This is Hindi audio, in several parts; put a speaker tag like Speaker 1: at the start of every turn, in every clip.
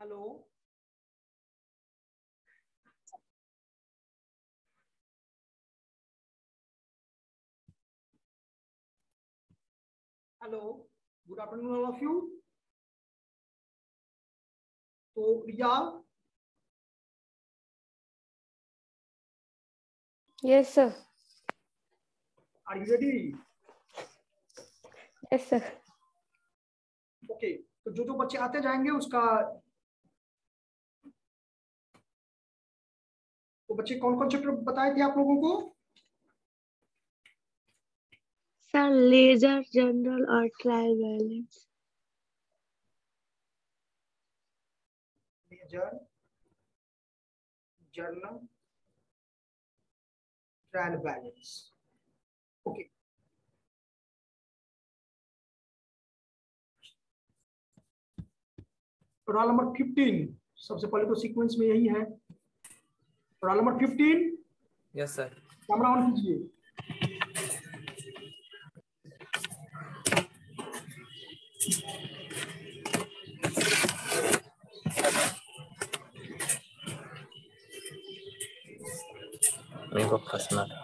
Speaker 1: Hello, hello, good afternoon all of you. तो Riya,
Speaker 2: Yes, sir.
Speaker 1: Are you ready?
Speaker 2: Yes, sir.
Speaker 1: Okay, तो जो जो बच्चे आते जाएंगे उसका, तो बच्चे कौन कौन चैप्टर बताए थे आप लोगों को?
Speaker 3: सर लेजर, जनरल और trial balance.
Speaker 1: Ledger, journal, trial balance. Okay, roll number 15, सबसे पहले तो सीक्वेंस में यही है। Roll number 15,
Speaker 4: yes sir.
Speaker 1: Camera on कीजिए।
Speaker 4: मेरे को फंसना था।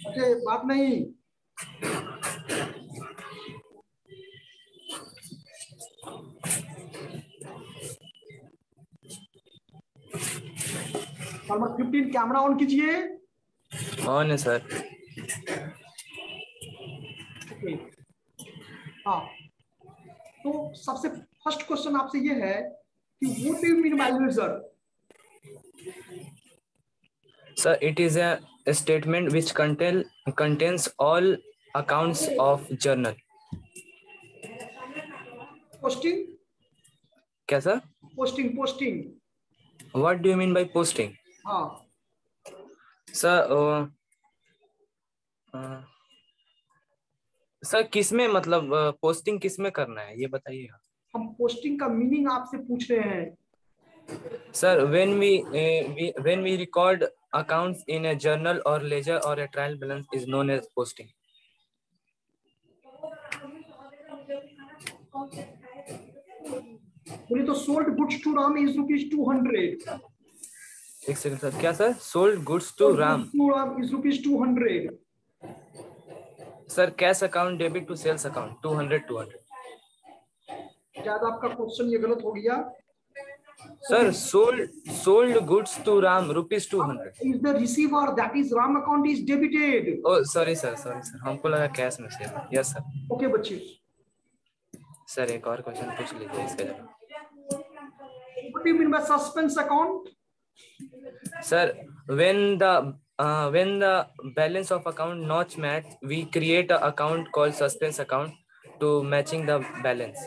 Speaker 1: ओके, बात नहीं। नंबर 15, कैमरा ऑन कीजिए।
Speaker 4: ऑन है सर।
Speaker 1: ओके, हाँ, तो सबसे फर्स्ट क्वेश्चन आपसे ये है कि what do you mean by ledger?
Speaker 4: Sir, it is a statement which contains all accounts of journal.
Speaker 1: Posting,
Speaker 4: क्या sir?
Speaker 1: Posting, posting.
Speaker 4: What do you mean by posting?
Speaker 1: हाँ,
Speaker 4: सर सर किसमें मतलब पोस्टिंग किसमें करना है ये बताइए।
Speaker 1: हम पोस्टिंग का मीनिंग आपसे पूछ रहे हैं।
Speaker 4: Sir when we record accounts in a journal or ledger or a trial balance is known as posting.
Speaker 1: बोले तो sold goods to Ram is ₹200।
Speaker 4: एक सेकंड सर, क्या सर? सोल्ड goods to Ram
Speaker 1: is ₹200।
Speaker 4: Sir cash account debit to sales account 200।
Speaker 1: ज्यादा आपका क्वेश्चन ये गलत हो गया।
Speaker 4: Sir sold goods to Ram ₹200.
Speaker 1: Is the receiver, that is Ram account is debited.
Speaker 4: Oh sorry sir हमको लगा कैश में सेल। Yes sir.
Speaker 1: ओके बच्चे,
Speaker 4: सर एक और क्वेश्चन पूछ लीजिए इसके जगह।
Speaker 1: What do you mean bye suspense account?
Speaker 4: Sir when the balance of account not match we create a account called suspense account to matching the balance.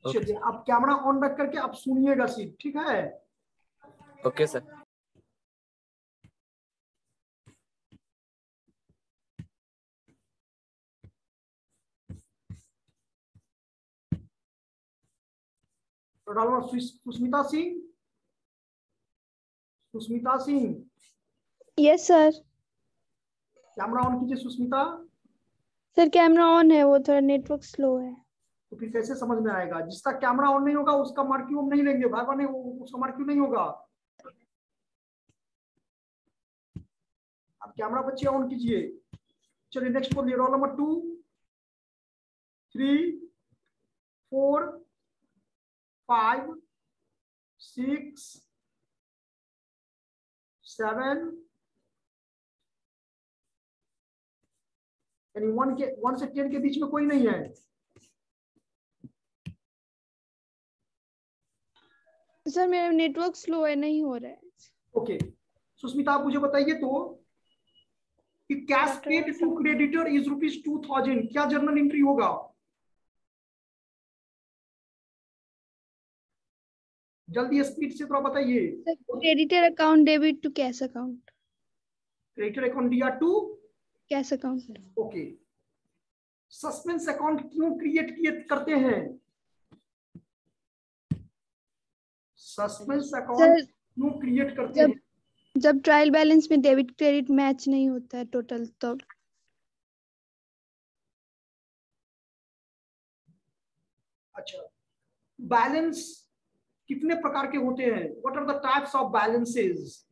Speaker 1: चलिए, आप कैमरा ऑन रख करके आप सुनिएगा सीट, ठीक है?
Speaker 4: Okay sir.
Speaker 1: Susmita Singh, Susmita Singh,
Speaker 3: yes sir.
Speaker 1: Camera on कीजिए सुस्मिता।
Speaker 3: सर कैमरा ऑन है, वो थोड़ा नेटवर्क स्लो है।
Speaker 1: तो फिर कैसे समझ में आएगा? जिसका कैमरा ऑन नहीं होगा उसका मार्क क्यों हम नहीं लेंगे भाई बने, उसका मार्क क्यों नहीं होगा? आप कैमरा बच्चे ऑन कीजिए। चलिए नेक्स्ट बोलिए। रोल नंबर 2, 3, 4, 5, 6, 7, यानी 1 से 10 के बीच में कोई नहीं है।
Speaker 3: सर मेरा नेटवर्क स्लो है, नहीं हो रहा है।
Speaker 1: ओके, सुस्मिता आप मुझे बताइए तो कि cash paid to creditor is ₹2000, क्या जर्नल एंट्री होगा? जल्दी स्पीड से थोड़ा बताइए।
Speaker 3: Creditor account debit to cash account.
Speaker 1: Creditor account दिया to
Speaker 3: cash account.
Speaker 1: Okay, suspense account क्यों क्रिएट करते हैं? सस्पेंस अकाउंट क्यों क्रिएट करते हैं?
Speaker 3: जब ट्रायल बैलेंस में डेबिट क्रेडिट मैच नहीं होता है टोटल, तो
Speaker 1: अच्छा, बैलेंस कितने प्रकार के होते हैं? What are the types of balances?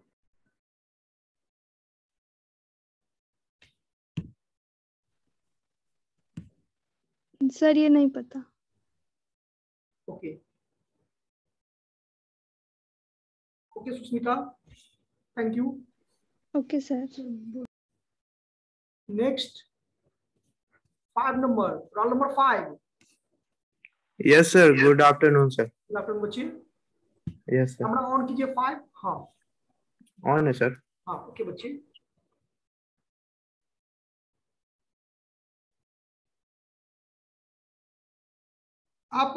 Speaker 3: Sir ये नहीं पता।
Speaker 1: Okay okay Sushmita, thank you.
Speaker 3: Okay sir.
Speaker 1: Next 5 number, roll number 5।
Speaker 2: Yes, sir. Good afternoon, sir.
Speaker 1: Good afternoon बच्चे,
Speaker 2: Yes, sir.
Speaker 1: कैमरा ऑन कीजिए। 5, हाँ
Speaker 2: On है, sir.
Speaker 1: हाँ ओके बच्चे। आप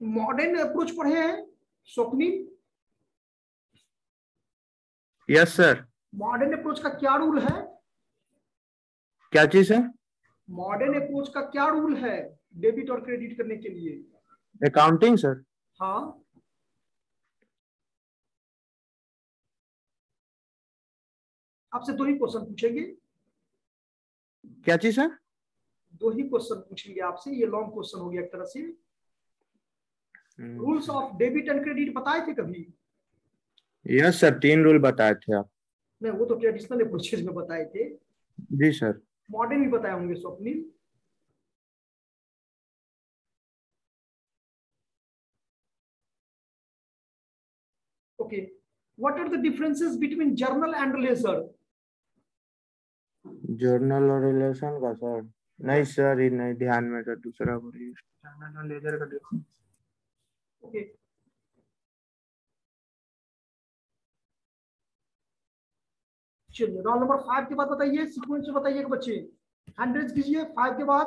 Speaker 1: मॉडर्न अप्रोच पढ़े हैं Swapnil?
Speaker 2: Yes, sir.
Speaker 1: Modern approach का क्या रूल है?
Speaker 2: क्या चीज है?
Speaker 1: मॉडर्न अप्रोच का क्या रूल है डेबिट और क्रेडिट करने के लिए?
Speaker 2: Accounting, sir.
Speaker 1: हाँ, आपसे 2 ही क्वेश्चन पूछेंगे।
Speaker 2: क्या चीज है?
Speaker 1: 2 ही क्वेश्चन पूछेंगे आपसे, ये लॉन्ग क्वेश्चन हो गया एक तरह से। Rules of debit and credit बताए थे कभी?
Speaker 2: Yes, sir. 3 रूल बताए थे आप।
Speaker 1: नहीं, वो तो ट्रेडिशनल अप्रोचेज में बताए थे।
Speaker 2: जी सर।
Speaker 1: मॉडर्न भी बताए होंगे Swapnil. Okay, what are the differences between journal and ledger?
Speaker 2: Journal और रिलेशन का सर? नहीं सर, ये नहीं ध्यान में, सर दूसरा बोलिए। जर्नल और लेजर का डिफरेंस।
Speaker 1: ओके, चलिए रोल नंबर 5 के बाद बताइए, सीक्वेंस में बताइएगा बच्चे। हैंड रेज कीजिए 5 के बाद।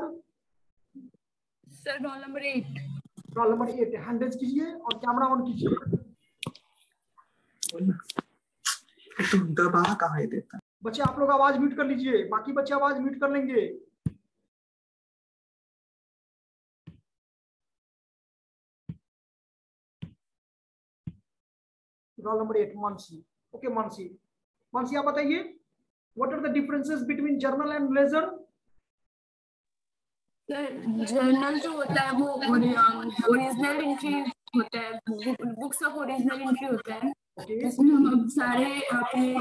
Speaker 5: Sir roll number 8।
Speaker 1: Roll number 8 hand raise कीजिए और कैमरा ऑन कीजिए।
Speaker 2: दबा कहाँ है देता?
Speaker 1: बच्चे आप लोग आवाज म्यूट कर लीजिए, बाकी बच्चे आवाज म्यूट कर लेंगे। Roll number 8 Mansi. Okay Mansi, Mansi आप बताइए, what are the differences between journal and ledger?
Speaker 5: Sir journal जो होता है वो ओरिजिनल एंट्री होता है, बुक्स ऑफ ओरिजिनल एंट्री होता है,
Speaker 1: ओके
Speaker 5: जिसमें हम अब सारे अपने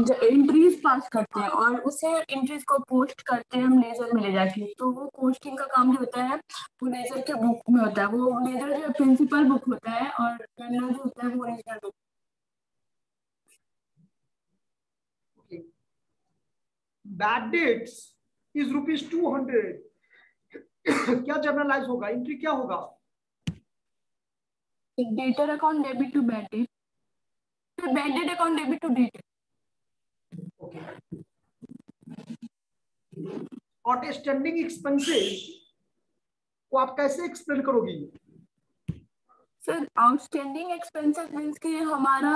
Speaker 5: जो एंट्रीज पास करते हैं और उसे एंट्रीज को पोस्ट करते हैं हम लेजर में ले जाके। तो वो पोस्टिंग का काम जो होता है वो लेजर के बुक में होता है। वो लेजर जो प्रिंसिपल बुक होता है और जर्नल जो होता है वो original book.
Speaker 1: Okay, bad debts is ₹200। क्या जर्नलाइज होगा, एंट्री क्या होगा?
Speaker 5: Debtor account debit to bad debt, bad debt account debit to debt.
Speaker 1: Okay, outstanding expenses को आप कैसे एक्सप्लेन करोगी?
Speaker 5: सर आउटस्टैंडिंग एक्सपेंसेस मीन्स कि हमारा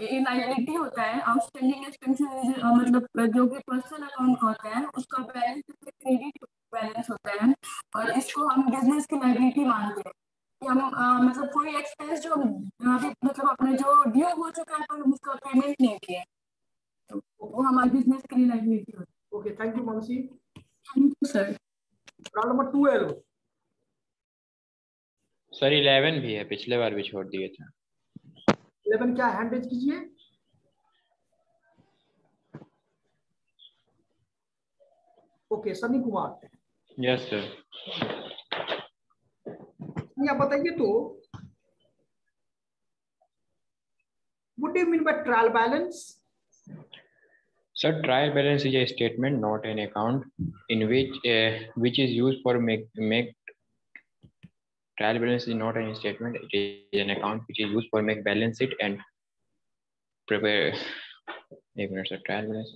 Speaker 5: लायबिलिटी होता है। आउटस्टैंडिंग एक्सपेंसेस मतलब जो कि पर्सनल अकाउंट का होता है उसका बैलेंस क्रेडिट बैलेंस होता है और इसको हम बिजनेस की लायबिलिटी मानते हैं कि हम मतलब कोई एक्सपेंस जो मतलब अपने जो ड्यू हो चुका है पर हम उसका पेमेंट नहीं किया तो वो हमारे बिजनेस के लिए लायबिलिटी होती है।
Speaker 1: Okay thank you Mansi.
Speaker 5: Thank you sir.
Speaker 1: Roll number 12।
Speaker 6: Sir 11 भी है, पिछले बार भी छोड़ दिए थे।
Speaker 1: 11 क्या, हैंड रेज कीजिए। Okay Sunny Kumar.
Speaker 6: Yes sir.
Speaker 1: आप बताइए तो, what do you mean by trial balance?
Speaker 6: Sir, trial balance is a statement, not an account, in which is used for make. Trial balance is not a statement; it is an account which is used for make balance sheet and prepare. एक minute sir, trial balance.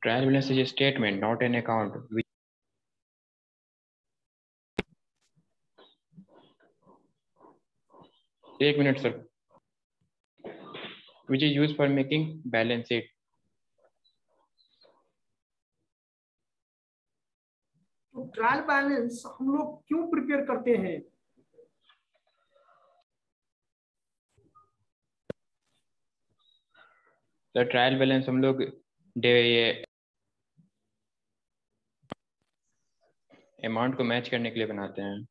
Speaker 6: Trial balance is a statement, not an account. एक minute sir. Which is used for making balance sheet.
Speaker 1: तो ट्रायल बैलेंस हम लोग क्यों प्रिपेयर करते हैं?
Speaker 6: तो ट्रायल बैलेंस हम लोग अमाउंट को मैच करने के लिए बनाते हैं।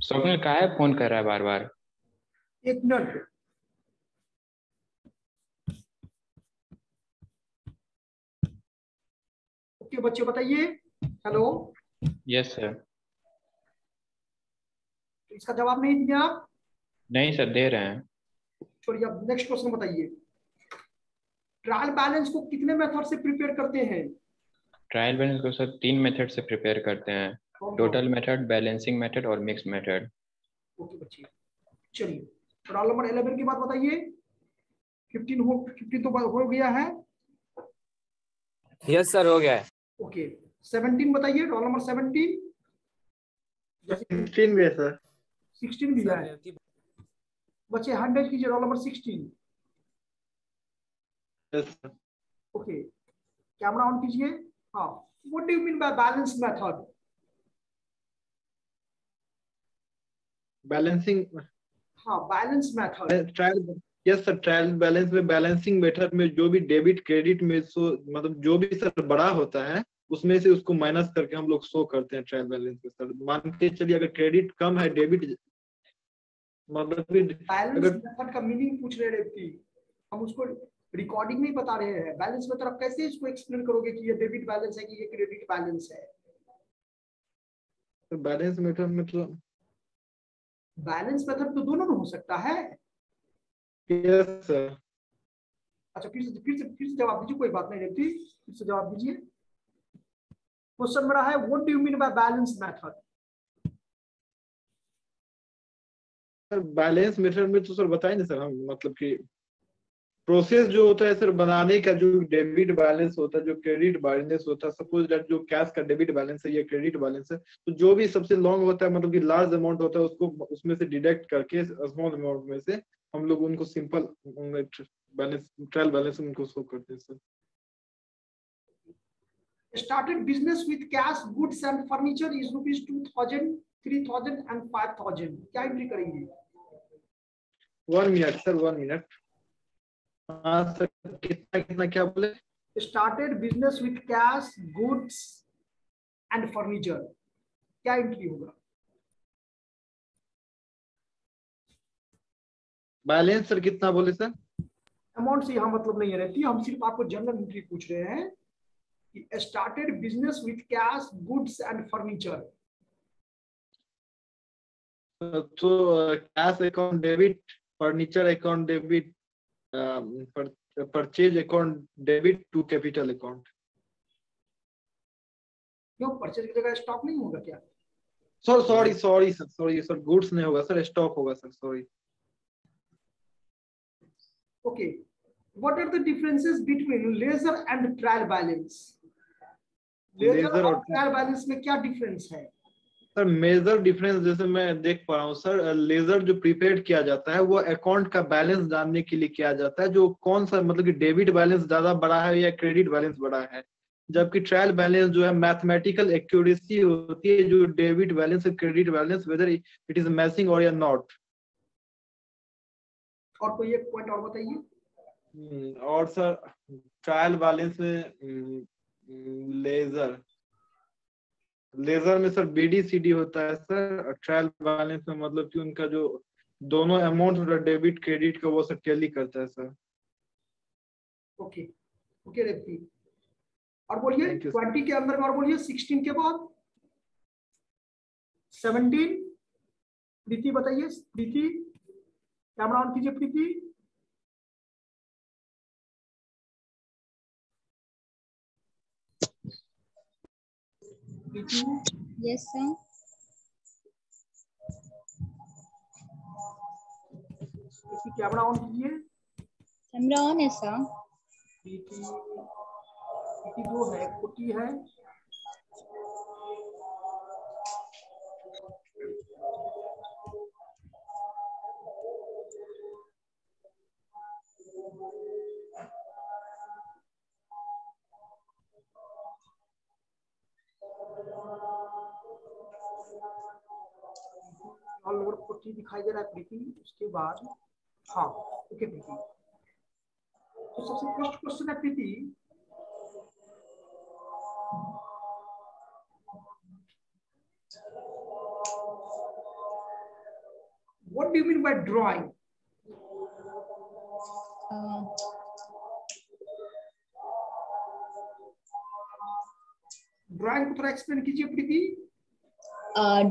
Speaker 6: स्वप्निल कहाँ है, फोन कर रहा है बार बार।
Speaker 1: एक मिनट। ओके बच्चे बताइए। हेलो।
Speaker 6: Yes sir.
Speaker 1: इसका जवाब नहीं दिया आप?
Speaker 6: नहीं सर, दे रहे हैं।
Speaker 1: छोड़िए, अब नेक्स्ट क्वेश्चन बताइए। ट्रायल बैलेंस को कितने मेथड से प्रिपेयर करते हैं?
Speaker 6: ट्रायल बैलेंस को सर 3 मेथड से प्रिपेयर करते हैं,
Speaker 1: कौन कौन?
Speaker 6: टोटल मेथड, बैलेंसिंग मेथड और मिक्स मेथड।
Speaker 1: ओके बच्चे, चलिए रोल नंबर 11 की बात बताइए। 15 तो हो गया है।
Speaker 4: यस सर, हो गया है।
Speaker 1: ओके 17 बताइए, रोल नंबर 17।
Speaker 2: 16 भी है सर।
Speaker 1: 16 भी है बच्चे। 100 कीजिए, roll number 16।
Speaker 2: Yes sir.
Speaker 1: Okay camera on कीजिए। हाँ, what do you mean by balance method?
Speaker 2: Balancing.
Speaker 1: हाँ, balance method.
Speaker 2: Trial. Yes sir, trial balance में बैलेंसिंग मेथड में जो भी डेबिट क्रेडिट में सो मतलब जो भी सर बड़ा होता है उसमें से उसको माइनस करके हम लोग शो करते हैं ट्रायल बैलेंस में सर। मान के चलिए अगर क्रेडिट कम है, डेबिट मतलब
Speaker 1: बैलेंस
Speaker 2: अगर
Speaker 1: मेथड का मीनिंग पूछ रहे थे, हम उसको रिकॉर्डिंग में बता रहे हैं। बैलेंस मेथड आप कैसे इसको एक्सप्लेन करोगे कि ये डेबिट बैलेंस है कि ये क्रेडिट बैलेंस है?
Speaker 2: बैलेंस मेथड में तो
Speaker 1: बैलेंस मेथड तो दोनों में हो सकता है।
Speaker 2: Yes sir.
Speaker 1: अच्छा, फिर से जवाब दीजिए, कोई बात नहीं रेवती, फिर से जवाब दीजिए। क्वेश्चन मेरा है, what do you mean by balance method?
Speaker 2: Sir balance method में तो सर बताएं ना सर हम, मतलब कि प्रोसेस जो होता है सर बनाने का, जो डेबिट बैलेंस होता है, जो क्रेडिट बैलेंस होता है, सपोज दैट जो कैश का डेबिट बैलेंस है या क्रेडिट बैलेंस है, तो जो भी सबसे लॉन्ग होता है मतलब कि लार्ज अमाउंट होता है उसको उसमें से डिडक्ट करके स्मॉल अमाउंट में से हम लोग उनको सिंपल बैलेंस, ट्रायल बैलेंस उनको शो करते हैं sir.
Speaker 1: Started business with cash, goods and furniture is rupees 2000, 3000 and 5000. क्या एंट्री करेंगे?
Speaker 2: 1 मिनट सर, 1 मिनट। हाँ सर, कितना कितना क्या बोले?
Speaker 1: Started business with cash, goods and furniture. क्या एंट्री होगा?
Speaker 2: बैलेंस सर कितना बोले सर?
Speaker 1: अमाउंट से यहाँ मतलब नहीं रहती, हम सिर्फ आपको जनरल एंट्री पूछ रहे हैं कि started business with cash, goods and furniture.
Speaker 2: तो cash account debit, furniture account debit, purchase account debit to capital account.
Speaker 1: क्यों, परचेज की जगह स्टॉक नहीं होगा क्या?
Speaker 2: सर सॉरी सर, गुड्स नहीं होगा सर, स्टॉक होगा sir, sorry.
Speaker 1: Okay, what are the differences between ledger and trial balance? Ledger और ट्रायल बैलेंस में क्या डिफरेंस है?
Speaker 2: सर मेजर डिफरेंस जैसे मैं देख पा रहा हूँ सर, लेजर जो प्रिपेयर किया जाता है वो अकाउंट का बैलेंस जानने के लिए किया जाता है, जो कौन सा मतलब कि डेबिट बैलेंस ज्यादा बड़ा है या क्रेडिट बैलेंस बड़ा है। जबकि ट्रायल बैलेंस जो है मैथमेटिकल एक्यूरेसी होती है, जो डेबिट बैलेंस और credit balance whether it is matching और या नॉट।
Speaker 1: और कोई एक पॉइंट और बताइए।
Speaker 2: और सर ट्रायल बैलेंस में लेजर में सर बीडीसीडी होता है सर। ट्रायल बैलेंस में मतलब कि उनका जो दोनों अमाउंट होता है डेबिट क्रेडिट का वो सर टैली करता है सर।
Speaker 1: ओके ओके रेवती, और बोलिए 20 के अंदर में, और बोलिए 16 के बाद 17। प्रीति बताइए, प्रीति कैमरा ऑन कीजिए। प्रीति,
Speaker 7: यस सर।
Speaker 1: कैमरा ऑन कीजिए।
Speaker 7: कैमरा ऑन है सर।
Speaker 1: प्रीति जो है कुटी है। ऑल ओवर कुटी दिखाई दे रहा है प्रीति। उसके बाद हाँ ओके प्रीति, तो सबसे फर्स्ट क्वेश्चन है Preeti, what do you mean by drawing? Drawing को थोड़ा एक्सप्लेन कीजिए प्रीति।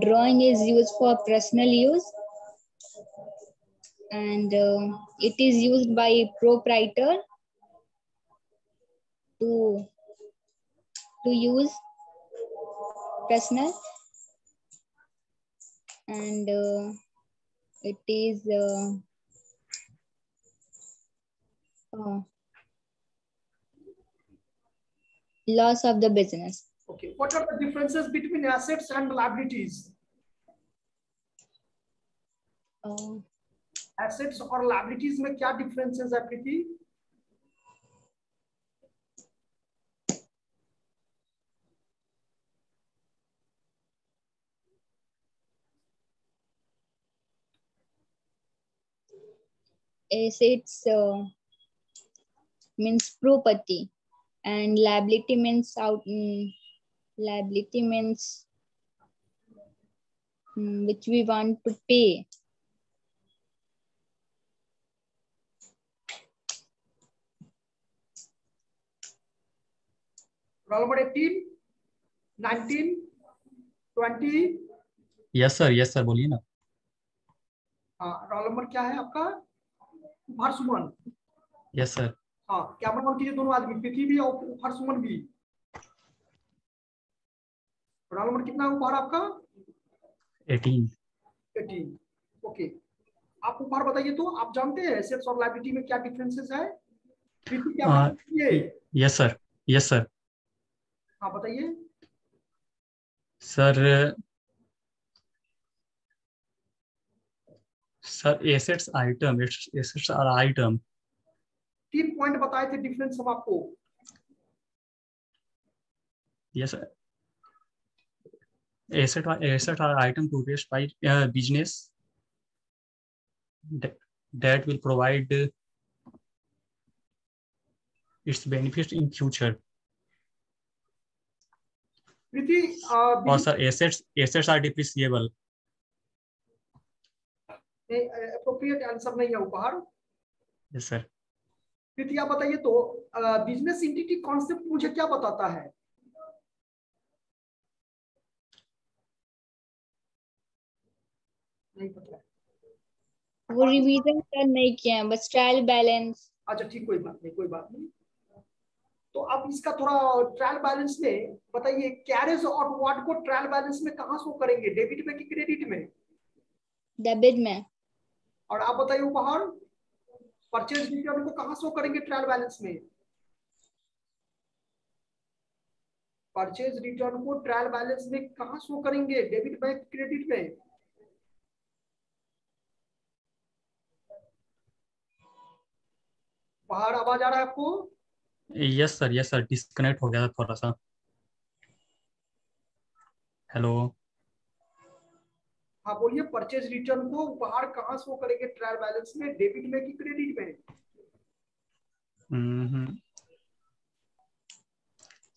Speaker 7: Drawing is used for personal use, and it is used by proprietor to use personal, and it is loss of the business.
Speaker 1: Okay, what are the differences between assets and liabilities? Assets और liabilities में क्या differences है प्रीति?
Speaker 7: Assets means property, and liability means which we want to pay.
Speaker 1: Roll number 18, 19, 20.
Speaker 8: Yes sir बोलिए ना।
Speaker 1: हाँ, रोल नंबर क्या है आपका? उपहार सुमन।
Speaker 8: Yes sir.
Speaker 1: हाँ, कैमरा ऑन कीजिए दोनों आदमी, प्रीति भी और उपहार सुमन भी। रोल नंबर कितना है उपहार आपका? 18। ओके, आप उपहार बताइए तो, आप जानते हैं एसेट्स और लायबिलिटी में क्या डिफरेंसेस है? प्रीति क्या बताइए?
Speaker 8: Yes sir.
Speaker 1: हाँ बताइए
Speaker 8: sir. Assets are item.
Speaker 1: 3 point बताए थे डिफरेंस हम आपको।
Speaker 8: Yes sir. Asset are item to based by business that will provide its benefits in future.
Speaker 1: Preeti
Speaker 8: और sir assets are depreciable.
Speaker 1: Appropriate answer नहीं है उपहार।
Speaker 8: Yes sir.
Speaker 1: प्रीति आप बताइए तो, बिजनेस एंटिटी कॉन्सेप्ट मुझे क्या बताता है? नहीं पता है,
Speaker 7: वो रिवीजन कर नहीं किया, बस ट्रायल बैलेंस।
Speaker 1: अच्छा ठीक, कोई बात नहीं। तो अब इसका थोड़ा ट्रायल बैलेंस में बताइए, कैरेज और व्हाट को ट्रायल बैलेंस में कहाँ शो करेंगे, डेबिट में कि क्रेडिट में?
Speaker 7: डेबिट में।
Speaker 1: और आप बताइए उपहार, परचेज रिटर्न को कहाँ शो करेंगे ट्रायल बैलेंस में? परचेज रिटर्न को ट्रायल बैलेंस में कहाँ शो करेंगे, डेबिट में क्रेडिट में? बाहर आवाज आ रहा है आपको?
Speaker 8: यस सर डिस्कनेक्ट हो गया था थोड़ा सा। हेलो।
Speaker 1: हाँ बोलिए, परचेज रिटर्न को उपहार कहाँ शो करेंगे ट्रायल बैलेंस में, डेबिट में कि क्रेडिट में?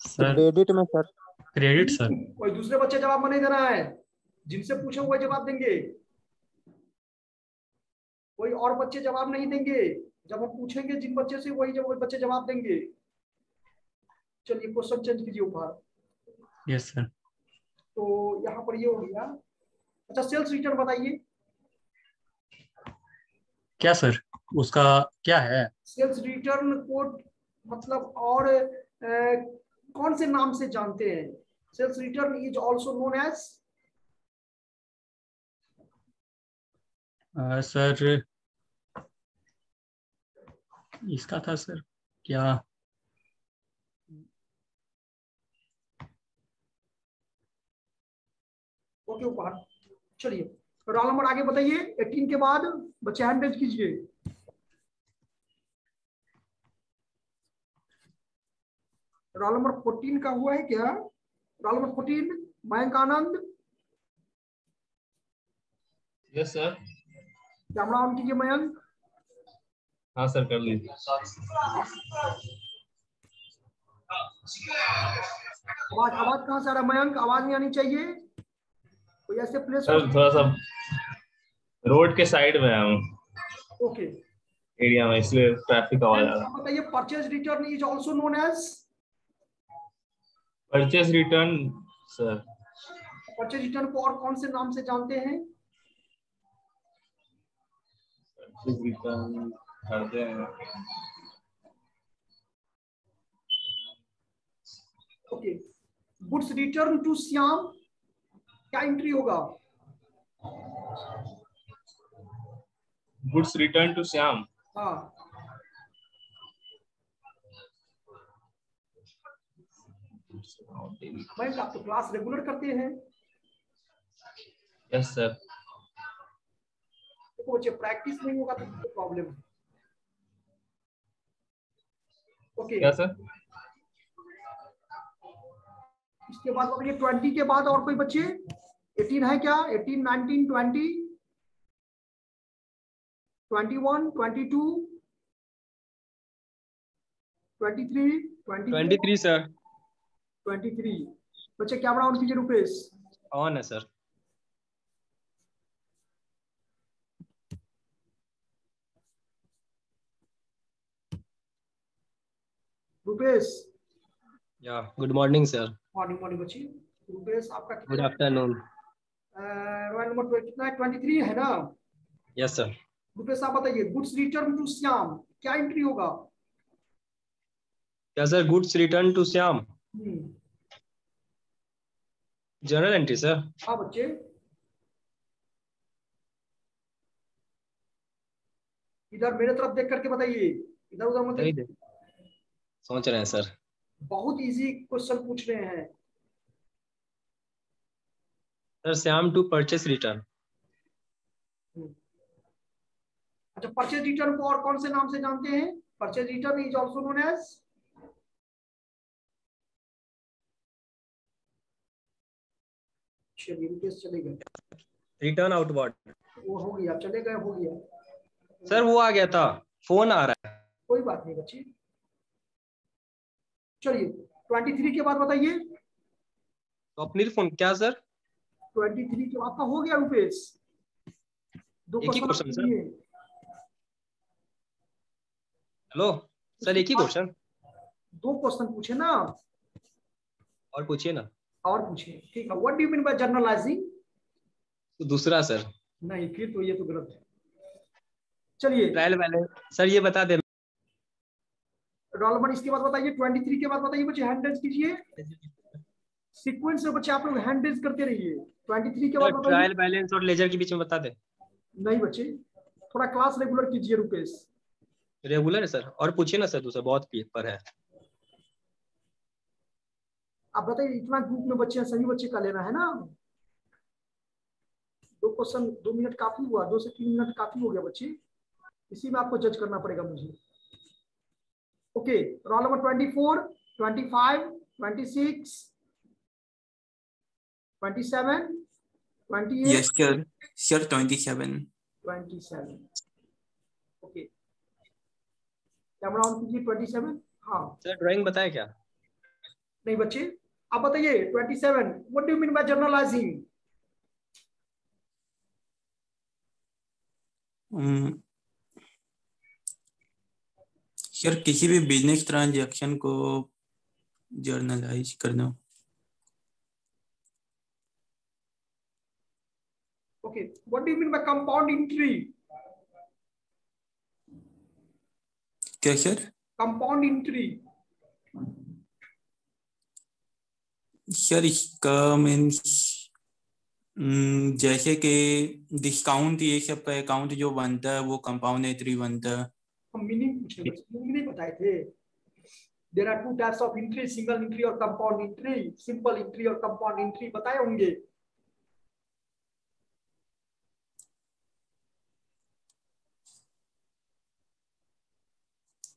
Speaker 8: सर
Speaker 9: क्रेडिट में सर।
Speaker 8: Credit sir.
Speaker 1: कोई दूसरे बच्चे जवाब में नहीं देना है, जिनसे पूछे वही जवाब देंगे, कोई और बच्चे जवाब नहीं देंगे। जब हम पूछेंगे जिन बच्चे से, वही बच्चे जवाब देंगे। चलिए क्वेश्चन चेंज कीजिए उपहार।
Speaker 8: Yes sir.
Speaker 1: तो यहाँ पर ये हो गया। अच्छा, सेल्स रिटर्न बताइए।
Speaker 8: क्या सर, उसका क्या है?
Speaker 1: सेल्स रिटर्न को मतलब और कौन से नाम से जानते हैं? Sales return is also known as
Speaker 8: sir, इसका था सर क्या?
Speaker 1: ओके उपहार, चलिए रोल नंबर आगे बताइए। 18 के बाद बच्चे हैंड रेज कीजिए। रोल नंबर 14 का हुआ है क्या? Roll number 14 Mayank Anand.
Speaker 10: Yes sir.
Speaker 1: Camera on कीजिए मयंक।
Speaker 9: हाँ सर कर लीजिए।
Speaker 1: आवाज कहाँ से आ रहा है मयंक? आवाज नहीं आनी चाहिए। कोई ऐसे प्लेस हो?
Speaker 9: सर थोड़ा सा रोड के साइड में हम
Speaker 1: ओके,
Speaker 9: एरिया में, इसलिए ट्रैफिक आवाज आ रहा है।
Speaker 1: बताइए purchase return is also known as?
Speaker 9: Purchase return sir,
Speaker 1: purchase return को और कौन से नाम से जानते हैं?
Speaker 9: परचेज रिटर्न करते हैं।
Speaker 1: Okay, goods return to Shyam क्या एंट्री होगा?
Speaker 9: गुड्स रिटर्न टू श्याम,
Speaker 1: हाँ, भाई आप तो क्लास रेगुलर करते हैं।
Speaker 9: Yes sir.
Speaker 1: देखो बच्चे प्रैक्टिस नहीं होगा तो प्रॉब्लम है। ओके,
Speaker 9: क्या सर?
Speaker 1: इसके बाद बताइए 20 के बाद और कोई बच्चे? 18 है क्या? 18, 19, 20, 21, 22, 23,
Speaker 8: 23 सर।
Speaker 1: 23 बच्चे क्या बढ़ा कीजिए रुपेश?
Speaker 8: ऑन है सर।
Speaker 1: रुपेश,
Speaker 8: या good morning sir.
Speaker 1: Morning morning बच्ची। रुपेश आपका
Speaker 8: गुड आफ्टरनून।
Speaker 1: रोल नंबर कितना है? 23 है ना?
Speaker 8: Yes sir.
Speaker 1: रुपेश आप बताइए गुड्स रिटर्न टू श्याम क्या एंट्री होगा?
Speaker 8: क्या sir? Goods return to Shyam journal entry sir.
Speaker 1: हाँ बच्चे, इधर मेरे तरफ देख करके बताइए, इधर उधर मत देखिए।
Speaker 8: सोच रहे हैं सर।
Speaker 1: बहुत इजी क्वेश्चन पूछ रहे हैं
Speaker 8: sir Shyam to purchase return.
Speaker 1: अच्छा, परचेज रिटर्न को और कौन से नाम से जानते हैं? Purchase return is also known as? चलिए रुपेश चले गए।
Speaker 8: Return outward.
Speaker 1: वो हो गया, चले गए, हो गया
Speaker 8: सर वो आ गया था, फोन आ रहा है।
Speaker 1: कोई बात नहीं बच्चे। चलिए 23 के बाद बताइए।
Speaker 8: तो अपनी फोन क्या सर?
Speaker 1: 23 के बाद का हो गया रुपेश। दो
Speaker 8: एक ही क्वेश्चन सर।
Speaker 1: कीजिए।
Speaker 8: हेलो सर, एक ही क्वेश्चन?
Speaker 1: दो क्वेश्चन पूछे ना,
Speaker 8: और पूछिए ना।
Speaker 1: और पूछिए, ठीक है। What do you mean bye journalising?
Speaker 8: तो दूसरा सर।
Speaker 1: नहीं, फिर तो ये तो गलत है। चलिए
Speaker 8: ट्रायल बैलेंस सर ये बता दे।
Speaker 1: रोल नंबर इसके बाद बताइए। 23 के बाद बताइए बच्चे, हैंड रेज कीजिए। सीक्वेंस में बच्चे आप लोग हैंड रेज करते रहिए। 23 के बाद बताइए।
Speaker 8: ट्रायल बैलेंस और लेजर के बीच में बता दे।
Speaker 1: नहीं बच्चे, थोड़ा क्लास रेगुलर कीजिए रुपेश।
Speaker 8: रेगुलर है सर। और पूछिए ना सर, दूसरा बहुत पेपर है।
Speaker 1: आप बताइए, इतना ग्रुप में बच्चे हैं, सभी बच्चे का लेना है ना? दो क्वेश्चन 2 मिनट काफी हुआ, 2 से 3 मिनट काफी हो गया बच्चे। इसी में आपको जज करना पड़ेगा मुझे। Okay, roll number 24, 25, 26, 27, 28।
Speaker 10: Yes, sir. Sir, 27.
Speaker 1: 27। Okay, camera on कीजिए। 27। हाँ
Speaker 8: सर ड्राइंग बताया क्या?
Speaker 1: नहीं बच्चे, आप बताइए 27 what do you mean bye journalising?
Speaker 10: Sir किसी भी बिजनेस ट्रांजैक्शन को जर्नलाइज करना।
Speaker 1: Okay, what do you mean bye compound entry?
Speaker 10: क्या सर?
Speaker 1: Compound entry.
Speaker 10: सर इसका मीन्स जैसे कि डिस्काउंट ये सब का अकाउंट जो बनता है वो कंपाउंड एंट्री बनता है।
Speaker 1: हम मीनिंग पूछे बच्चे, मीनिंग नहीं बताए थे। There are 2 types of entry, single entry और कंपाउंड एंट्री। सिंपल एंट्री और कंपाउंड एंट्री बताए होंगे।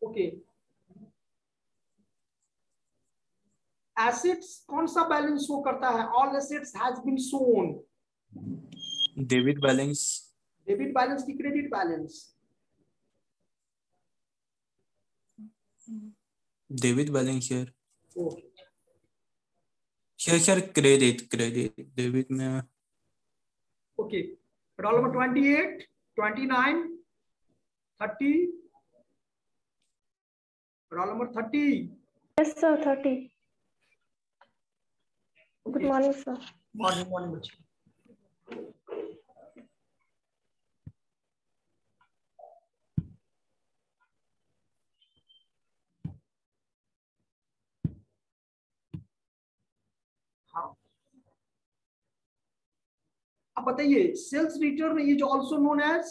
Speaker 1: ओके, एसेट्स कौन सा बैलेंस शो करता है? All assets has been shown.
Speaker 10: Debit balance.
Speaker 1: Debit balance की credit balance?
Speaker 10: Debit balance share
Speaker 1: okay
Speaker 10: share credit debit में
Speaker 1: okay. Roll number 28, 29, 30, roll number 30।
Speaker 3: Yes sir 30। Good morning sir.
Speaker 1: Morning morning बच्चे। हाँ अब बताइए sales return is also known as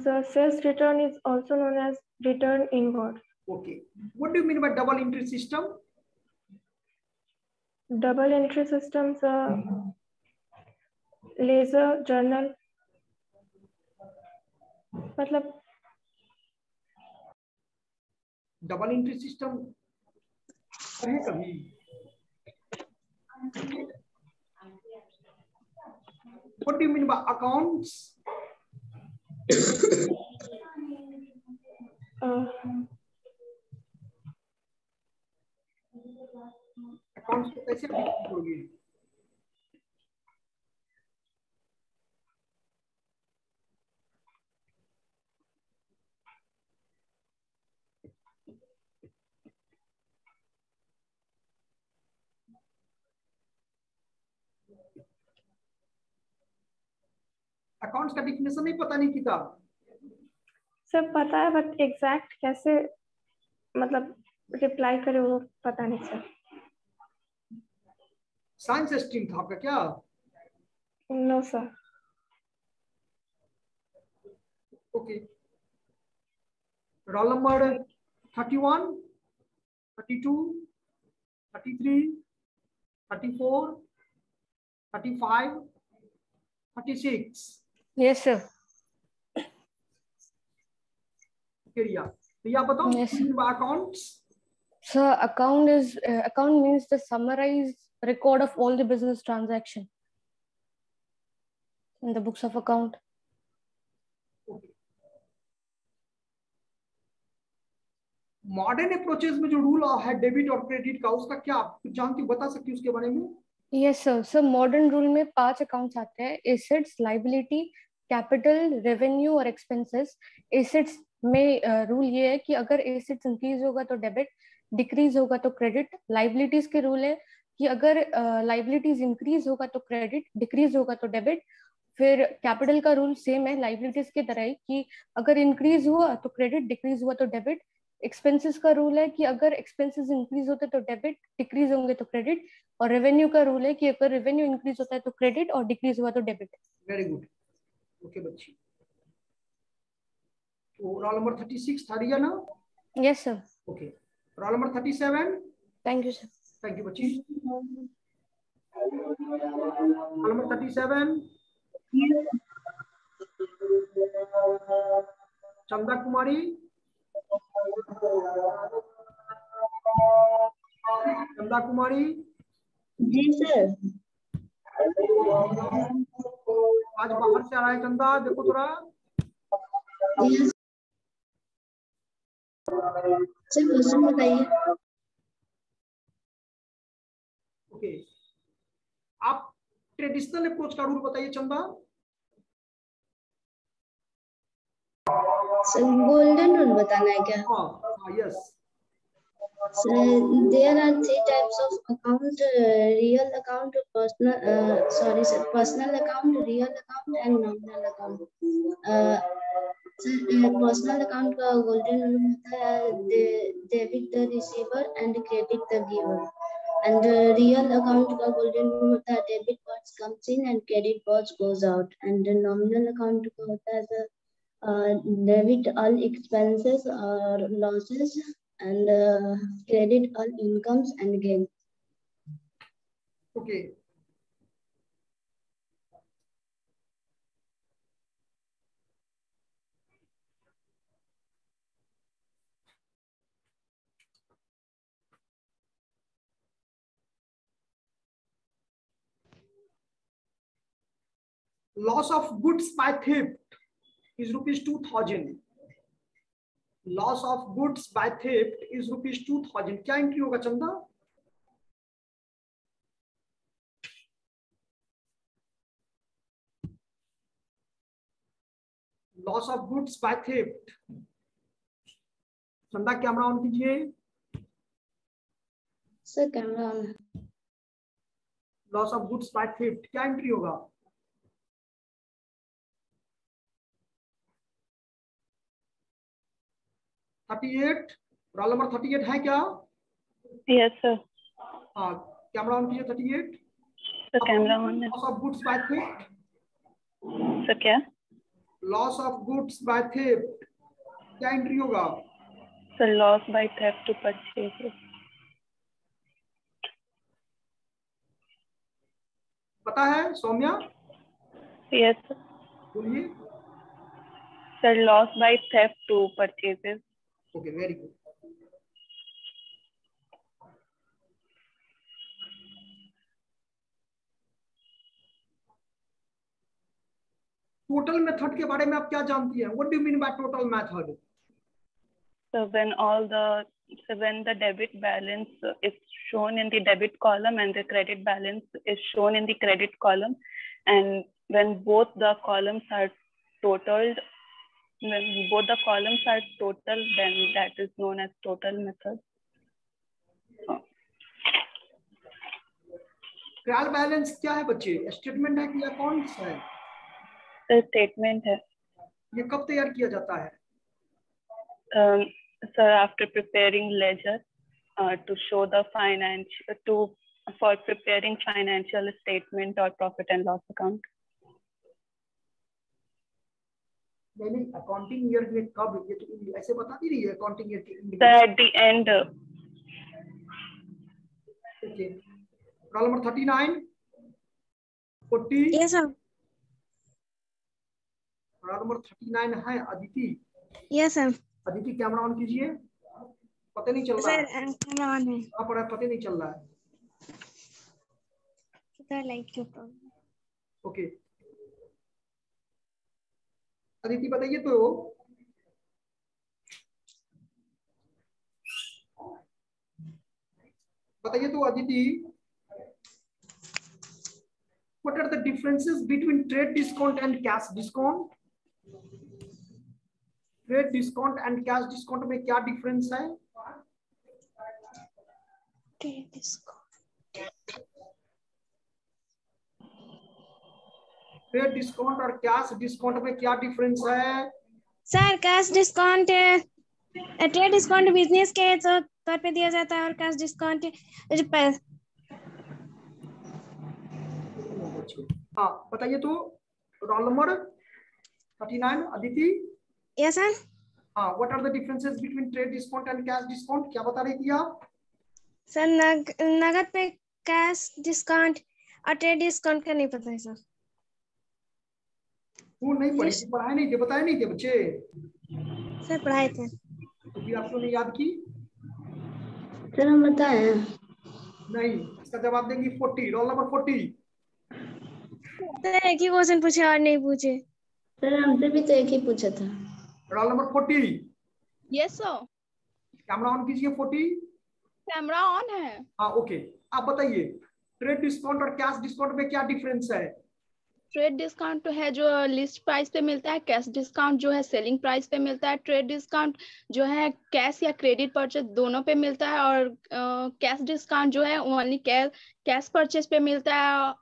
Speaker 3: sir sales return is also known as return inward.
Speaker 1: Okay. What do you mean by double entry system?
Speaker 3: Double entry system sir ledger journal मतलब
Speaker 1: डबल एंट्री सिस्टम है कभी? What do you mean by accounts? Accounts को कैसे डिफाइन करोगे? अकाउंट्स का डिफिनेशन नहीं पता नहीं किताब
Speaker 3: सर पता है बट एग्जैक्ट कैसे मतलब रिप्लाई करे वो पता नहीं सर।
Speaker 1: साइंस स्ट्रीम था आपका क्या?
Speaker 3: No sir.
Speaker 1: Okay. Roll number 31, 32, 33, 34, 35, 36।
Speaker 11: Yes sir.
Speaker 1: Riya बताओ accounts.
Speaker 11: Sir, account means the summarized record of all the business transaction in the books of account.
Speaker 1: Modern approaches में जो रूल है डेबिट और क्रेडिट का उसका क्या आप कुछ जानती हो बता सकती हो उसके बारे में?
Speaker 11: Yes sir. Sir modern rule में 5 अकाउंट्स आते हैं एसेट्स लाइबिलिटी कैपिटल रेवेन्यू और एक्सपेंसेस। एसेट्स में रूल ये है कि अगर एसेट्स इंक्रीज होगा तो डेबिट डिक्रीज होगा तो क्रेडिट। लाइबिलिटीज के रूल है कि अगर लाइबिलिटीज इंक्रीज होगा तो क्रेडिट डिक्रीज होगा तो डेबिट। फिर कैपिटल का रूल सेम है लाइबिलिटीज की तरह ही कि अगर इंक्रीज हुआ तो क्रेडिट डिक्रीज हुआ तो डेबिट। एक्सपेंसेस का रूल है कि अगर एक्सपेंसेस इंक्रीज होते तो डेबिट डिक्रीज होंगे तो क्रेडिट। और रेवेन्यू का रूल है कि अगर रेवेन्यू इंक्रीज होता है तो क्रेडिट और डिक्रीज हुआ तो डेबिट।
Speaker 1: Very good. ओके बच्ची। तो रोल नंबर 36 था रिया ना?
Speaker 11: Yes sir.
Speaker 1: Okay. Roll number 37।
Speaker 11: Thank you sir.
Speaker 1: Thank you बच्ची। रोल नंबर 37 चंदा कुमारी। चंदा कुमारी।
Speaker 12: जी सर।
Speaker 1: आज बाहर से आ रहा है चंदा देखो थोड़ा।
Speaker 12: सर क्वेश्चन बताइए।
Speaker 1: ओके। आप ट्रेडिशनल अप्रोच का रूल बताइए चंदा।
Speaker 12: सर गोल्डन रूल बताना है क्या?
Speaker 1: हाँ yes.
Speaker 12: So, there are 3 types of account: real account, personal account, real account, and nominal account. Personal account का golden rule होता है debit the receiver and credit the giver. And real account का golden rule होता है debit what comes in and credit what goes out. And nominal account का होता है debit all expenses or losses and credit all incomes and gains.
Speaker 1: Okay. Loss of goods by theft is rupees 2000. Loss of goods by theft is ₹2000, क्या एंट्री होगा Chanda? Loss of goods by theft, Chanda camera on कीजिए।
Speaker 12: सर कैमरा ऑन है।
Speaker 1: Loss of goods by theft क्या एंट्री होगा? रोल नंबर 38 है क्या?
Speaker 3: Yes sir.
Speaker 1: हाँ, कैमरा ऑन कीजिए। 38
Speaker 3: सर कैमरा ऑन है।
Speaker 1: Loss of goods by theft.
Speaker 3: Sir क्या?
Speaker 1: Loss of goods by theft क्या एंट्री होगा?
Speaker 3: Sir loss by theft to purchase.
Speaker 1: पता है सौम्या?
Speaker 3: Yes sir.
Speaker 1: बोलिए।
Speaker 3: Sir loss by theft to purchases.
Speaker 1: Okay, very good. Total method के बारे में आप क्या जानती हैं? What do you mean by total method?
Speaker 3: So when the debit balance is shown in the debit column and the credit balance is shown in the credit column, and when both the columns are totaled, then that is known as total method.
Speaker 1: Trial balance क्या है बच्चे? स्टेटमेंट है कि अकाउंट्स है?
Speaker 3: स्टेटमेंट है।
Speaker 1: ये कब तैयार किया जाता है?
Speaker 3: Sir, after preparing ledger to show the for preparing financial statement or profit and loss account.
Speaker 1: नहीं, अकाउंटिंग ईयर में कब? ये तो ऐसे बता नहीं रही है अकाउंटिंग ईयर के।
Speaker 3: Sir, at the end.
Speaker 1: Okay, roll number 39 40।
Speaker 13: Yes sir.
Speaker 1: Roll number 39 है Aditi.
Speaker 13: Yes sir.
Speaker 1: Aditi camera on कीजिए। पता नहीं चल रहा है।
Speaker 13: सर कैमरा ऑन है।
Speaker 1: कहाँ पर है पता नहीं चल रहा है।
Speaker 13: सर लाइट के ऊपर।
Speaker 1: ओके, अदिति बताइए तो। बताइए तो Aditi, what are the differences between trade discount and cash discount? Trade discount and cash discount में क्या डिफरेंस है? ट्रेड डिस्काउंट और कैश डिस्काउंट में क्या डिफरेंस है?
Speaker 13: Sir cash discount trade discount business के तौर पे दिया जाता है और कैश डिस्काउंट
Speaker 1: हाँ बताइए तो। Roll number 39 Aditi.
Speaker 13: Yes sir.
Speaker 1: हाँ, what are the differences between trade discount and cash discount, क्या बता रही थी आप?
Speaker 13: सर नगद पे कैश डिस्काउंट और ट्रेड डिस्काउंट का नहीं पता है सर।
Speaker 1: वो नहीं पढ़ी थी, पढ़ाए नहीं थे, बताए नहीं थे बच्चे?
Speaker 13: सर पढ़ाए थे।
Speaker 1: तो फिर आप क्यों नहीं याद की?
Speaker 12: सर हम बताए
Speaker 1: नहीं, इसका जवाब देंगी 40। Roll number 40।
Speaker 13: सर एक ही क्वेश्चन पूछे और नहीं पूछे।
Speaker 12: सर हमसे भी तो एक ही पूछा था।
Speaker 1: Roll number 40।
Speaker 5: Yes sir.
Speaker 1: Camera on कीजिए। 40
Speaker 5: कैमरा ऑन है।
Speaker 1: हाँ ओके, आप बताइए ट्रेड डिस्काउंट और कैश डिस्काउंट में क्या डिफरेंस है?
Speaker 5: ट्रेड डिस्काउंट है जो लिस्ट प्राइस पे मिलता है, कैश डिस्काउंट जो है सेलिंग प्राइस पे मिलता है। ट्रेड डिस्काउंट जो है कैश या क्रेडिट परचेज दोनों पे मिलता है, और कैश डिस्काउंट जो है ओनली कैश परचेज पे मिलता है।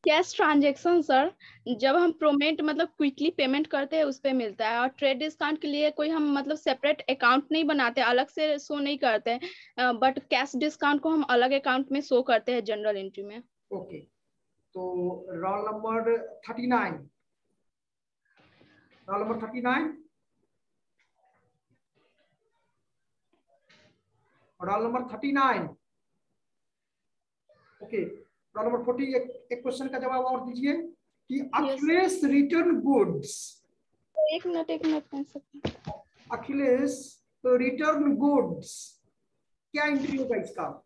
Speaker 5: कैश ट्रांजेक्शन सर, जब हम पेमेंट मतलब क्विकली पेमेंट करते हैं उस पे मिलता है। और ट्रेड डिस्काउंट के लिए कोई हम मतलब सेपरेट अकाउंट नहीं बनाते, अलग से शो नहीं करते, बट कैश डिस्काउंट को हम अलग अकाउंट में शो करते हैं जनरल एंट्री में।
Speaker 1: ओके, तो roll number 39। Role number 39। Role number 39। Okay, roll number 40। एक क्वेश्चन का जवाब और दीजिए कि अखिलेश रिटर्न गुड्स।
Speaker 5: एक मिनट।
Speaker 1: अखिलेश रिटर्न गुड्स क्या एंट्री होगा इसका?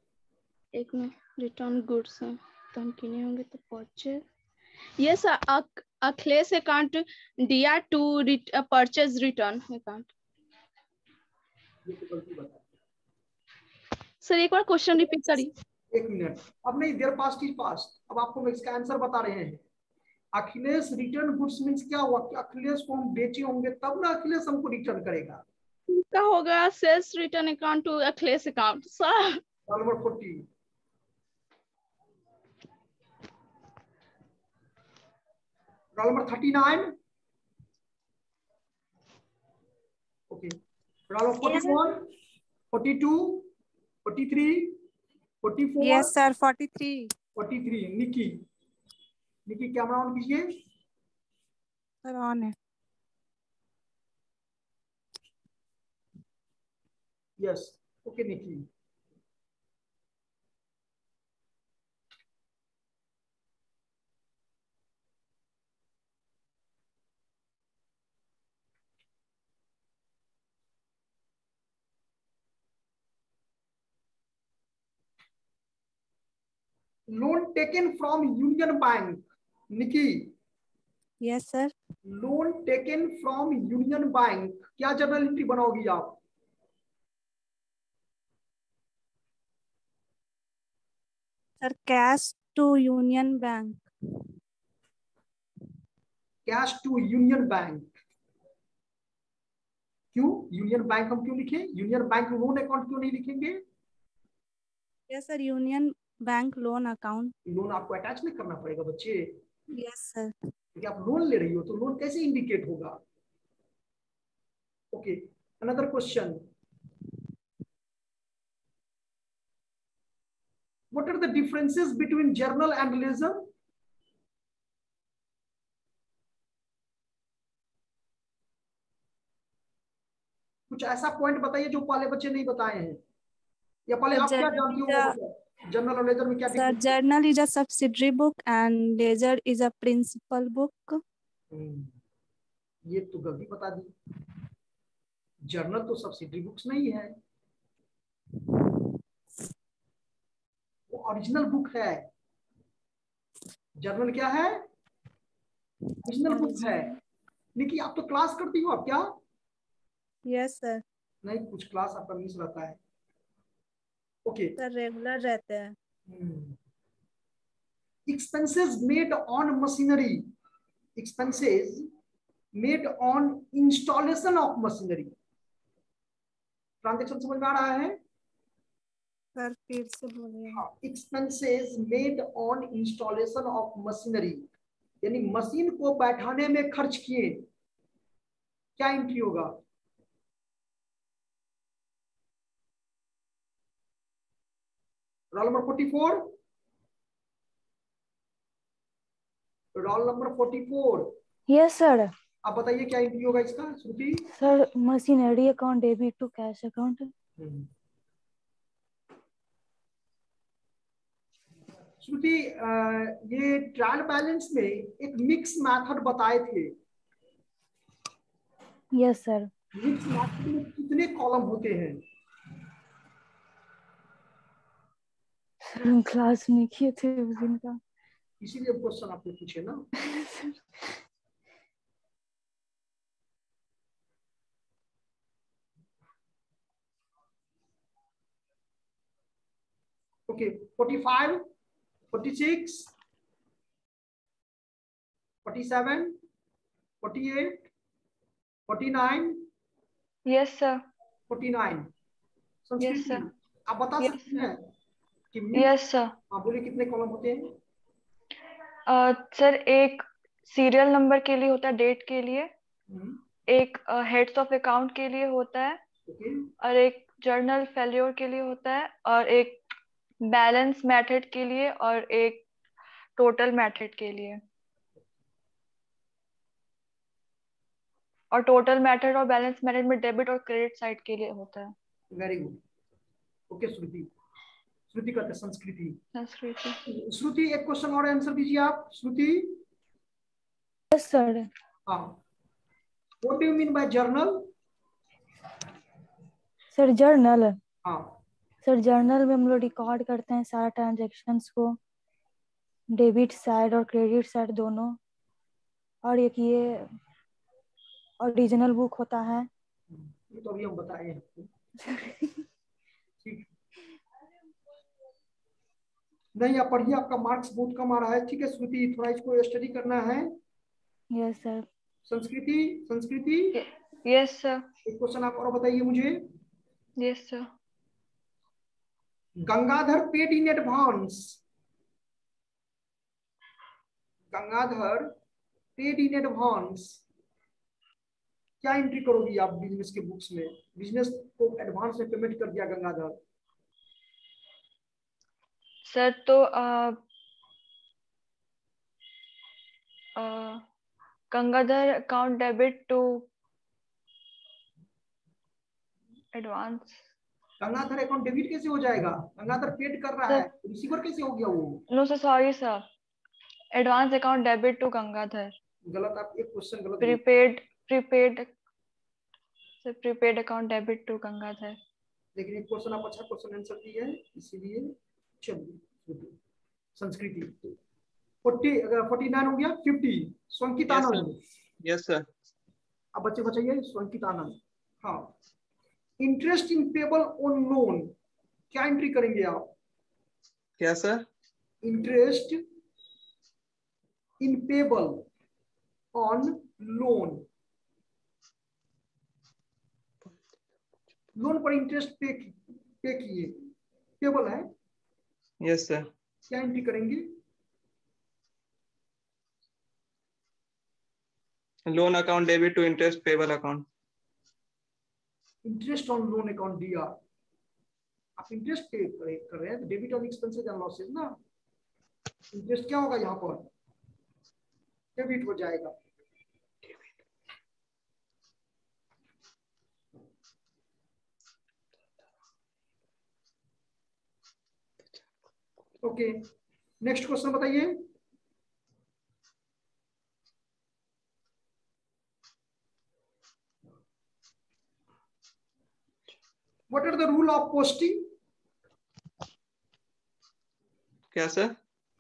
Speaker 5: एक मिनट। रिटर्न गुड्स हम किने होंगे तो purchase. Yes
Speaker 14: Class account DR to purchase return account. Sir एक बार क्वेश्चन रिपीट करिए।
Speaker 1: एक मिनट, अब नहीं, देयर पास्ट इज पास्ट, अब आपको मैं इसका आंसर बता रहे हैं। अखिलेश रिटर्न गुड्स मींस क्या हुआ कि अखिलेश को हम बेचे होंगे तब ना अखिलेश हमको रिटर्न करेगा।
Speaker 14: क्या होगा sales return account to Akhilesh account sir.
Speaker 1: Number 40 roll number 39 okay roll number 41 42 43 44
Speaker 15: yes sir 43
Speaker 1: Nikki camera on कीजिए
Speaker 15: सर ऑन है।
Speaker 1: Yes okay Nikki loan taken from Union Bank Nikki.
Speaker 15: Yes sir.
Speaker 1: Loan taken from Union Bank, क्या जर्नल एंट्री बनाओगी आप?
Speaker 15: Sir cash to Union Bank.
Speaker 1: Cash to Union Bank, क्यों यूनियन बैंक हम क्यों लिखें? यूनियन बैंक लोन अकाउंट क्यों नहीं लिखेंगे?
Speaker 15: Yes sir union bank loan account.
Speaker 1: Loan आपको अटैच नहीं करना पड़ेगा बच्चे।
Speaker 15: Yes sir.
Speaker 1: क्योंकि आप लोन ले रही हो तो लोन कैसे इंडिकेट होगा? Okay another question, what are the differences between journal and ledger? कुछ ऐसा पॉइंट बताइए जो पहले बच्चे नहीं बताए हैं, या पहले आप क्या जानती हो जर्नल और लेजर में क्या
Speaker 15: सर? Journal is a subsidiary book and ledger is a principal book.
Speaker 1: ये तो गलती बता दी, जर्नल तो सब्सिडरी बुक्स नहीं है, वो ओरिजिनल बुक है। जर्नल क्या है? ओरिजिनल बुक है। निकी आप तो क्लास करती हो आप क्या?
Speaker 15: Yes sir.
Speaker 1: नहीं कुछ क्लास आपका मिस रहता है। ओके
Speaker 15: सर रेगुलर रहते हैं।
Speaker 1: Expenses made on machinery, expenses made on installation of machinery, transaction समझ में आ रहा है?
Speaker 15: सर फिर से बोलिए।
Speaker 1: Expenses made on installation of machinery, यानी मशीन को बैठाने में खर्च किए, क्या एंट्री होगा? Roll number 44, roll number 44।
Speaker 11: Yes sir.
Speaker 1: आप बताइए क्या एंट्री होगा इसका Shruti?
Speaker 11: Sir machinery account debit to cash account.
Speaker 1: Shruti ये ट्रायल बैलेंस में एक मिक्स मेथड बताए थे।
Speaker 11: Yes sir.
Speaker 1: मिक्स मेथड में कितने कॉलम होते हैं?
Speaker 11: सर हम क्लास में किए थे उस दिन का,
Speaker 1: इसीलिए क्वेश्चन आपने पूछे ना। ओके 45, 46, 47, 48, 49।
Speaker 11: Yes sir.
Speaker 1: 49 संस्कृति आप बता सकते हैं कि
Speaker 11: यस सर।
Speaker 1: हाँ बोलिए कितने कॉलम होते हैं?
Speaker 11: सर एक सीरियल नंबर के लिए होता है, डेट के लिए, एक हेड्स ऑफ अकाउंट के लिए होता है, और एक जर्नल फेल्योर के लिए होता है, और एक बैलेंस मेथड के लिए, और एक टोटल मेथड के लिए। और टोटल मेथड और बैलेंस मेथड में डेबिट और क्रेडिट साइड के लिए होता है।
Speaker 1: Very good. ओके श्रुति, श्रुति कहते हैं संस्कृति। श्रुति एक क्वेश्चन और आंसर दीजिए आप श्रुति।
Speaker 11: Yes sir.
Speaker 1: हाँ what do you mean by journal?
Speaker 11: Sir journal,
Speaker 1: हाँ
Speaker 11: सर जर्नल में हम लोग रिकॉर्ड करते हैं सारा ट्रांजैक्शंस को, डेबिट साइड और क्रेडिट साइड दोनों।
Speaker 16: और एक ये ओरिजिनल बुक होता है।
Speaker 1: ये तो अभी हम बताए हैं। ठीक, नहीं आप पढ़िए, आपका मार्क्स बहुत कम आ रहा है। ठीक है श्रुति, थोड़ा इसको स्टडी करना है।
Speaker 11: Yes sir.
Speaker 1: संस्कृति, संस्कृति
Speaker 11: यस सर।
Speaker 1: एक क्वेश्चन आप और बताइए मुझे।
Speaker 11: Yes sir.
Speaker 1: Gangadhar paid in advance, Gangadhar paid in advance, क्या एंट्री करोगी आप बिजनेस के बुक्स में? बिजनेस को एडवांस में पेमेंट कर दिया गंगाधर।
Speaker 11: सर तो Gangadhar account debit to advance.
Speaker 1: Gangadhar account debit कैसे हो जाएगा? गंगाधर पेड कर रहा है, रिसीवर कैसे हो गया वो?
Speaker 11: No sir, sorry sir, advance account debit to Gangadhar.
Speaker 1: गलत, आप एक क्वेश्चन गलत।
Speaker 11: Prepaid account debit to Gangadhar.
Speaker 1: लेकिन एक क्वेश्चन आप अच्छा क्वेश्चन आंसर दिए है, इसीलिए चलिए। संस्कृति 49 हो गया। 50 स्वंकित आनंद।
Speaker 10: Yes sir.
Speaker 1: अब बच्चे बताइए स्वंकित आनंद। हाँ, interest in payable on loan, क्या एंट्री करेंगे आप?
Speaker 10: क्या सर?
Speaker 1: Interest in payable on loan, loan पर इंटरेस्ट पे किए, पेबल है।
Speaker 10: Yes sir.
Speaker 1: क्या एंट्री करेंगे?
Speaker 10: Loan account debit to interest payable account.
Speaker 1: Interest on loan account दिया, आप इंटरेस्ट पे कर रहे हैं, तो debit on expenses and losses ना। इंटरेस्ट क्या होगा यहाँ पर? डेबिट हो जाएगा। ओके, नेक्स्ट क्वेश्चन बताइए। What are the rule of posting?
Speaker 10: क्या sir?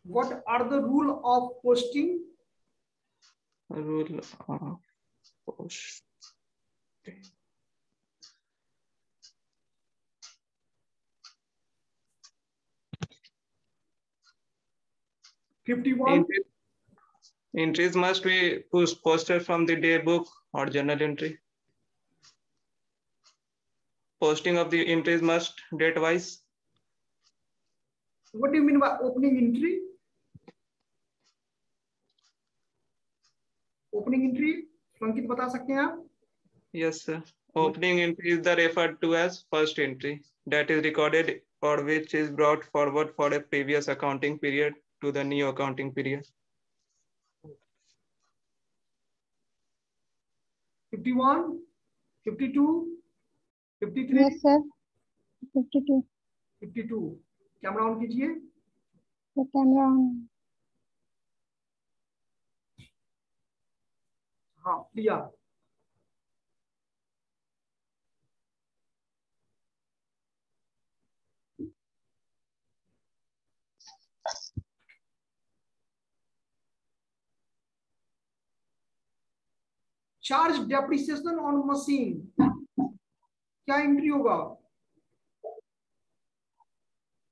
Speaker 1: What are the rule of posting?
Speaker 10: Rule of posting. Entries must be posted from the day book or journal entry. Posting of the entries must date wise.
Speaker 1: What do you mean by opening entry? Opening entry, संकित बता सकते हैं आप?
Speaker 10: Yes sir. Opening entry is the referred to as first entry that is recorded or which is brought forward for a previous accounting period to the new accounting period.
Speaker 1: 51, 52, 53.
Speaker 11: Yes sir. 52.
Speaker 1: 52. Camera on कीजिए।
Speaker 11: Camera on.
Speaker 1: हाँ, लिया। चार्ज डेप्रिसिएशन ऑन मशीन, क्या एंट्री होगा?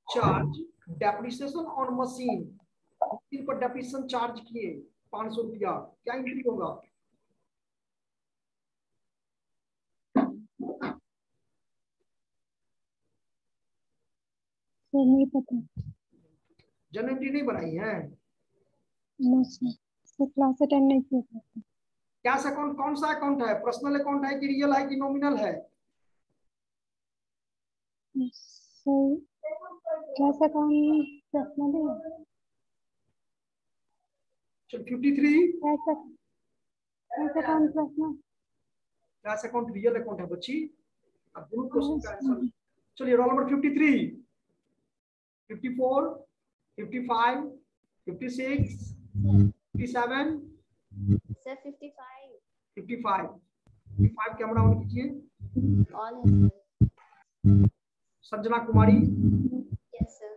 Speaker 1: Charge depreciation on machine, machine पर डेप्रिसिएशन चार्ज किए 500 रुपया, क्या एंट्री होगा?
Speaker 11: नहीं पता।
Speaker 1: जन एंट्री नहीं बनाई है?
Speaker 11: क्लास अटेंड नहीं किया।
Speaker 1: कैश अकाउंट कौन सा अकाउंट है? पर्सनल अकाउंट है कि रियल है कि नॉमिनल है?
Speaker 11: कैश अकाउंट पर्सनल है।
Speaker 1: चल 53
Speaker 11: cash account personal.
Speaker 1: Cash account real account है बच्ची। अब दोनों क्वेश्चन का आंसर। चलिए roll number 53, 54, 55, 56, 57,
Speaker 12: sir 55
Speaker 1: 55 camera on कीजिए।
Speaker 12: ऑन है।
Speaker 1: संजना कुमारी।
Speaker 12: Yes sir.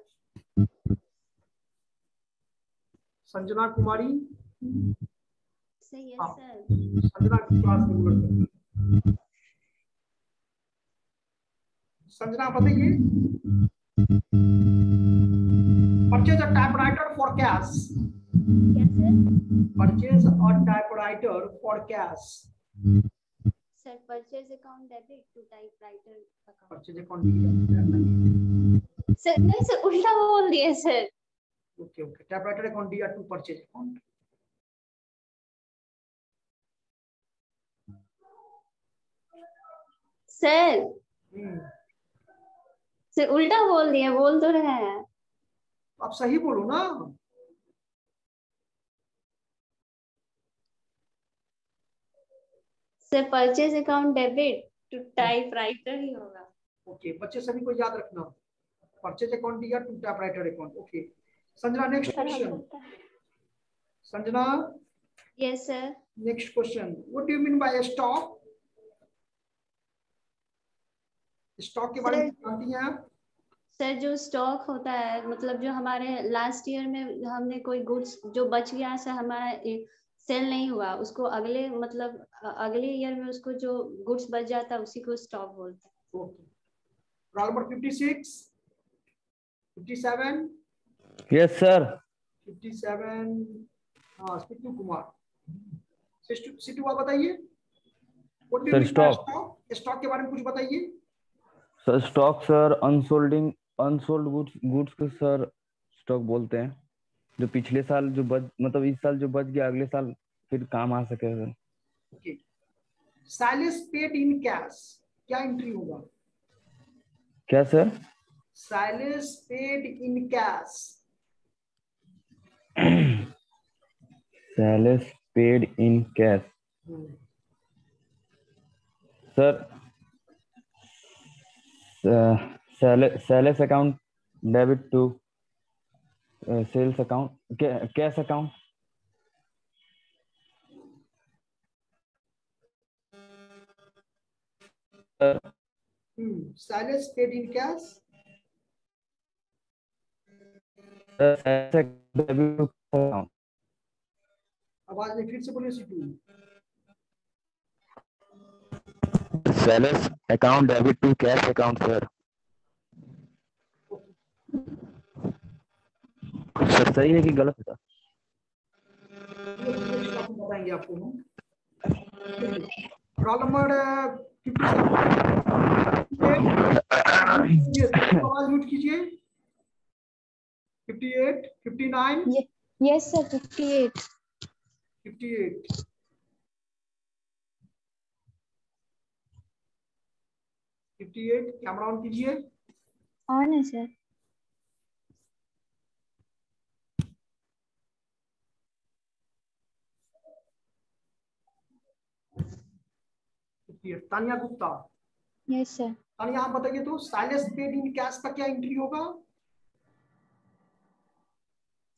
Speaker 1: संजना कुमारी
Speaker 12: सही Yes, sir.
Speaker 1: Sanjana class regular कर। संजना बताइए, purchase a typewriter for cash.
Speaker 12: Yes, sir.
Speaker 1: Purchase a typewriter for cash.
Speaker 12: Sir, purchase account debit to typewriter account.
Speaker 1: Purchase account
Speaker 12: Sir, नहीं sir, उल्टा बोल दिया sir.
Speaker 1: Okay okay, typewriter account दिया to purchase account.
Speaker 12: Sir, sir उल्टा बोल दिया, बोल तो रहे हैं।
Speaker 1: आप सही बोलो ना।
Speaker 12: Sir, purchase account debit to typewriter ही होगा।
Speaker 1: ओके, बच्चे सभी को याद रखना, परचेज अकाउंट दिया to typewriter account. Okay Sanjana, next question. Sanjana,
Speaker 12: Yes, sir.
Speaker 1: Next question, what do you mean by stock? Stock के बारे में जानती हैं आप?
Speaker 12: सर जो स्टॉक होता है, मतलब जो हमारे लास्ट ईयर में हमने कोई गुड्स जो बच गया से हमारा सेल नहीं हुआ, उसको अगले मतलब अगले ईयर में उसको जो गुड्स बच जाता है उसी को स्टॉक बोलते हैं।
Speaker 1: Okay, roll number 56, 57,
Speaker 16: yes sir.
Speaker 1: 57, हाँ सिद्धू कुमार। सिद्धू आप बताइए, what do you mean by stock? Stock के बारे में कुछ बताइए।
Speaker 16: Sir stock sir unsold goods को सर स्टॉक बोलते हैं, जो पिछले साल जो बच मतलब इस साल जो बच गया अगले साल फिर काम आ सके sir.
Speaker 1: Okay, silence paid in cash क्या एंट्री होगा?
Speaker 16: क्या sir?
Speaker 1: Silence paid in cash.
Speaker 16: Silence paid in cash sir, sales account debit to sales account cash account.
Speaker 1: Silence paid in cash. आवाज नहीं, फिर से बोलिए Siddhu.
Speaker 16: Sales account debit to cash account sir. Sir सही है कि गलत है?
Speaker 1: बताएंगे आपको हम। रोल नंबर 57, आवाज म्यूट कीजिए। 58, 59।
Speaker 7: Yes sir, 58।
Speaker 1: 58, 58 कैमरा ऑन कीजिए।
Speaker 7: ऑन है sir.
Speaker 1: Tania Gupta.
Speaker 7: Yes sir.
Speaker 1: Tania आप बताइए तो, साइलेंस पेड इन कैश का क्या एंट्री होगा?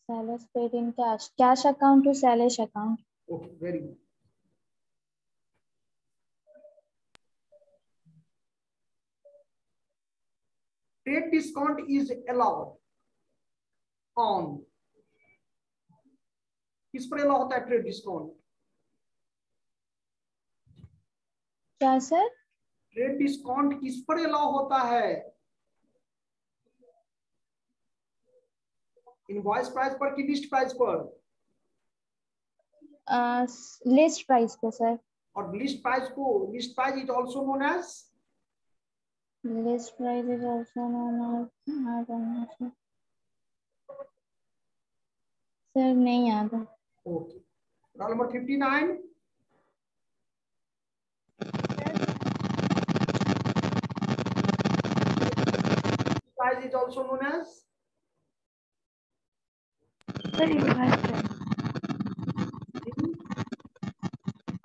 Speaker 7: Silence paid in cash account to silence account.
Speaker 1: Okay, very good. Trade discount is allowed on, किस पर अलाउ होता है ट्रेड डिस्काउंट?
Speaker 7: क्या सर?
Speaker 1: ट्रेड डिस्काउंट किस पर अलाउ होता है? इनवॉइस प्राइस पर कि लिस्ट प्राइस पर?
Speaker 7: लिस्ट प्राइस पे सर।
Speaker 1: और list price is also known as?
Speaker 7: List price is also known as, sir नहीं याद है।
Speaker 1: Okay, roll number 59। Price is also known as?
Speaker 7: Sir invoice price.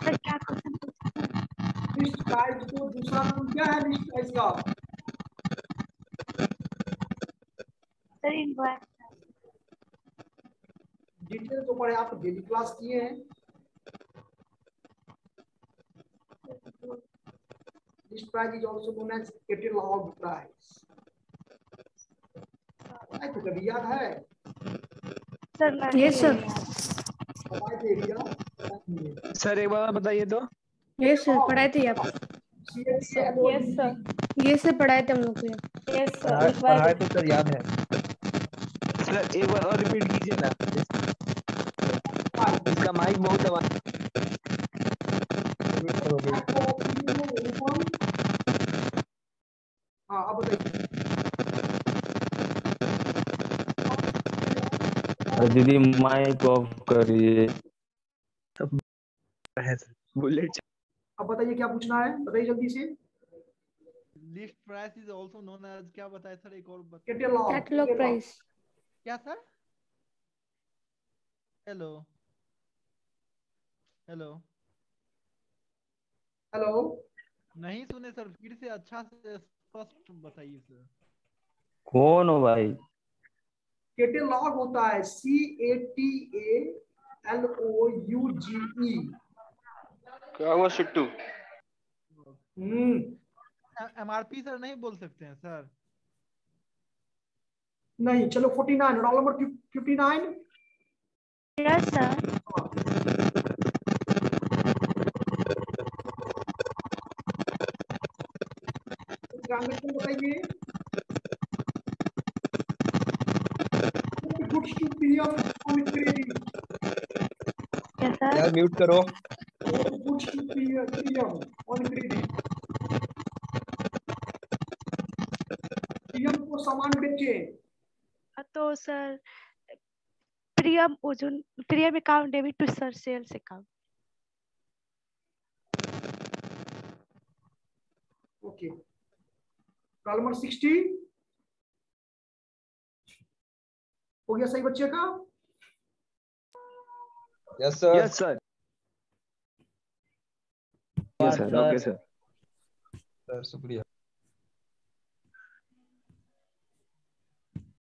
Speaker 7: Sir क्या क्वेश्चन पूछा?
Speaker 1: लिस्ट प्राइस को दूसरा नाम क्या है लिस्ट प्राइस का?
Speaker 7: Sir invoice.
Speaker 1: डिटेल तो पढ़े, आप डेली क्लास किए हैं। List price is also known as catalogue price. तो कभी याद है?
Speaker 7: Sir yes sir.
Speaker 1: एरिया
Speaker 17: सर एक बार बताइए तो।
Speaker 11: ये सर पढ़ाए थे आप?
Speaker 1: यस
Speaker 11: सर ये से पढ़ाए थे हम लोग को। यस
Speaker 17: पढ़ाए तो सर याद है। सर एक बार और रिपीट कीजिए ना, इसका माइक बहुत दबा।
Speaker 1: हाँ अब बताइए।
Speaker 16: दीदी माइक ऑफ करिए।
Speaker 17: बुलेट।
Speaker 1: अब बताइए क्या पूछना है, बताइए जल्दी से।
Speaker 2: List price is also known as, क्या बताया सर एक और
Speaker 11: कैटलॉग प्राइस।
Speaker 2: क्या सर? हेलो हेलो
Speaker 1: हेलो
Speaker 2: नहीं सुने सर, फिर से अच्छा से स्पष्ट बताइए सर।
Speaker 16: कौन हो भाई?
Speaker 1: कैटलॉग होता है CATALOUGE।
Speaker 17: क्या हुआ सिट्टू?
Speaker 2: MRP सर नहीं बोल सकते हैं सर?
Speaker 1: नहीं, चलो 49, roll number 59।
Speaker 13: Yes sir.
Speaker 1: Transaction बताइए। Goods to PM on credit.
Speaker 17: यार म्यूट करो।
Speaker 1: Goods to PM on credit. PM को सामान बेचे।
Speaker 13: तो sir Priyam account debit to sir sales account.
Speaker 1: Okay, roll number 60 हो गया सही बच्चे का?
Speaker 17: Yes sir.
Speaker 16: Yes sir.
Speaker 17: Yes sir. Okay sir. Sir शुक्रिया।